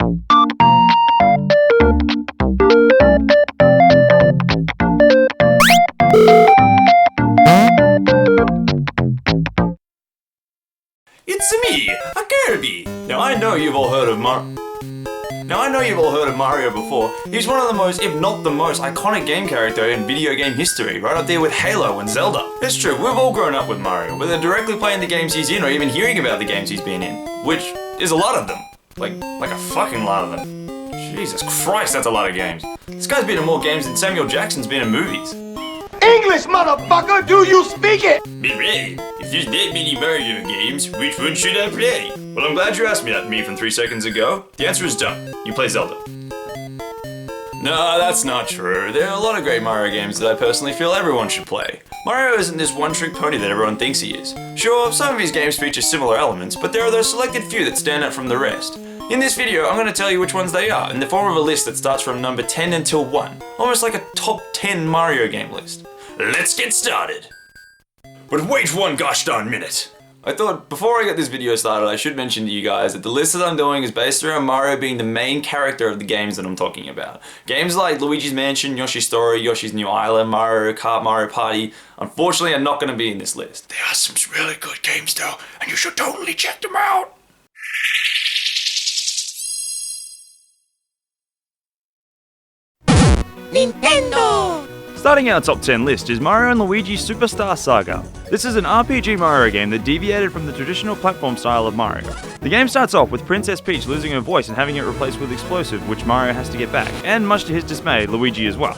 It's me, a Kirby! Now I know you've all heard of Mario before. He's one of the most, if not the most, iconic game character in video game history, right up there with Halo and Zelda. It's true, we've all grown up with Mario, whether directly playing the games he's in or even hearing about the games he's been in, which is a lot of them. Like a fucking lot of them. Jesus Christ, that's a lot of games. This guy's been in more games than Samuel Jackson's been in movies. English, motherfucker, do you speak it? Ray, if there's that many Mario games, which one should I play? Well, I'm glad you asked me that, me from 3 seconds ago. The answer is done. You play Zelda. No, that's not true. There are a lot of great Mario games that I personally feel everyone should play. Mario isn't this one-trick pony that everyone thinks he is. Sure, some of his games feature similar elements, but there are those selected few that stand out from the rest. In this video, I'm going to tell you which ones they are, in the form of a list that starts from number 10 until 1. Almost like a top 10 Mario game list. Let's get started! But wait one gosh darn minute! I thought, before I get this video started, I should mention to you guys that the list that I'm doing is based around Mario being the main character of the games that I'm talking about. Games like Luigi's Mansion, Yoshi's Story, Yoshi's New Island, Mario Kart, Mario Party, unfortunately are not going to be in this list. There are some really good games though, and you should totally check them out! Nintendo! Starting our top 10 list is Mario & Luigi Superstar Saga. This is an RPG Mario game that deviated from the traditional platform style of Mario. The game starts off with Princess Peach losing her voice and having it replaced with Explosive, which Mario has to get back, and much to his dismay, Luigi as well.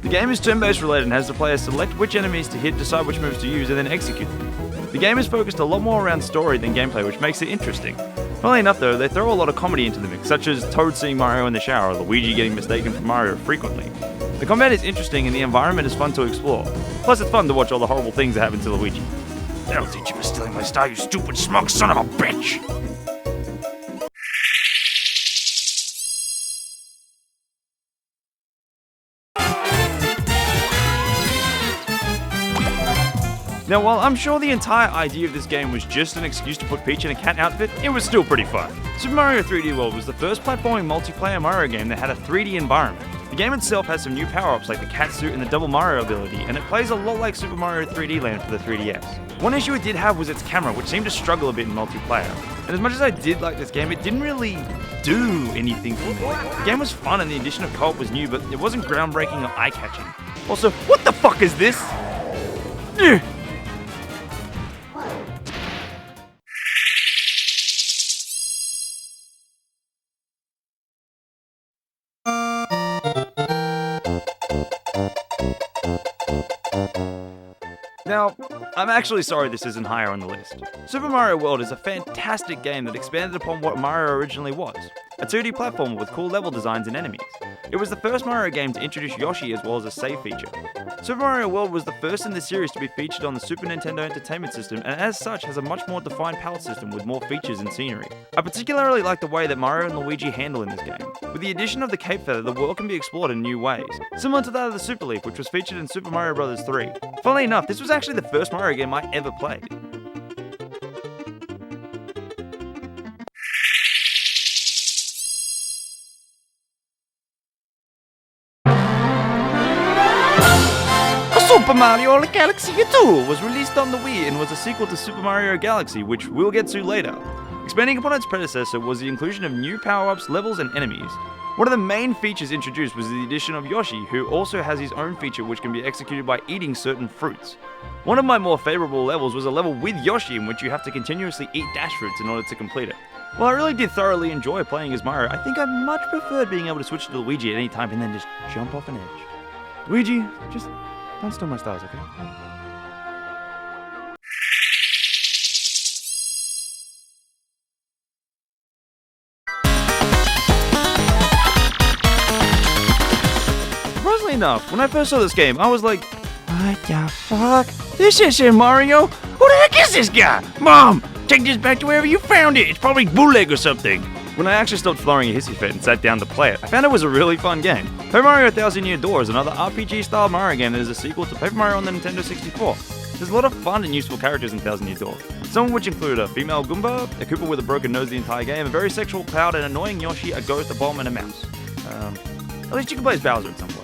The game is turn-based related and has the player select which enemies to hit, decide which moves to use, and then execute them. The game is focused a lot more around story than gameplay, which makes it interesting. Funnily enough though, they throw a lot of comedy into the mix, such as Toad seeing Mario in the shower, or Luigi getting mistaken for Mario frequently. The combat is interesting and the environment is fun to explore. Plus it's fun to watch all the horrible things that happen to Luigi. That'll teach you for stealing my star, you stupid smug son of a bitch! Now, while I'm sure the entire idea of this game was just an excuse to put Peach in a cat outfit, it was still pretty fun. Super Mario 3D World was the first platforming multiplayer Mario game that had a 3D environment. The game itself has some new power-ups like the cat suit and the double Mario ability, and it plays a lot like Super Mario 3D Land for the 3DS. One issue it did have was its camera, which seemed to struggle a bit in multiplayer. And as much as I did like this game, it didn't really do anything for me. The game was fun and the addition of co-op was new, but it wasn't groundbreaking or eye-catching. Also, what the fuck is this? Ugh. Now, I'm actually sorry this isn't higher on the list. Super Mario World is a fantastic game that expanded upon what Mario originally was, a 2D platformer with cool level designs and enemies. It was the first Mario game to introduce Yoshi as well as a save feature. Super Mario World was the first in the series to be featured on the Super Nintendo Entertainment System and as such has a much more defined palette system with more features and scenery. I particularly like the way that Mario and Luigi handle in this game. With the addition of the Cape Feather, the world can be explored in new ways, similar to that of the Super Leaf, which was featured in Super Mario Bros. 3. Funnily enough, this was actually the first Mario game I ever played. Super Mario Galaxy 2 was released on the Wii and was a sequel to Super Mario Galaxy, which we'll get to later. Expanding upon its predecessor was the inclusion of new power-ups, levels, and enemies. One of the main features introduced was the addition of Yoshi, who also has his own feature which can be executed by eating certain fruits. One of my more favourable levels was a level with Yoshi in which you have to continuously eat dash fruits in order to complete it. While I really did thoroughly enjoy playing as Mario, I think I much preferred being able to switch to Luigi at any time and then just jump off an edge. Luigi, just don't steal my stars, okay? Surprisingly enough, when I first saw this game, I was like, what the fuck? This isn't Mario! Who the heck is this guy? Mom, take this back to wherever you found it! It's probably bootleg or something! When I actually stopped throwing a hissy fit and sat down to play it, I found it was a really fun game. Paper Mario 1000 Year Door is another RPG-style Mario game that is a sequel to Paper Mario on the Nintendo 64. This There's a lot of fun and useful characters in Thousand Year Door, some of which include a female Goomba, a Koopa with a broken nose the entire game, a very sexual Cloud, an annoying Yoshi, a ghost, a bomb, and a mouse. At least you can play as Bowser at some point.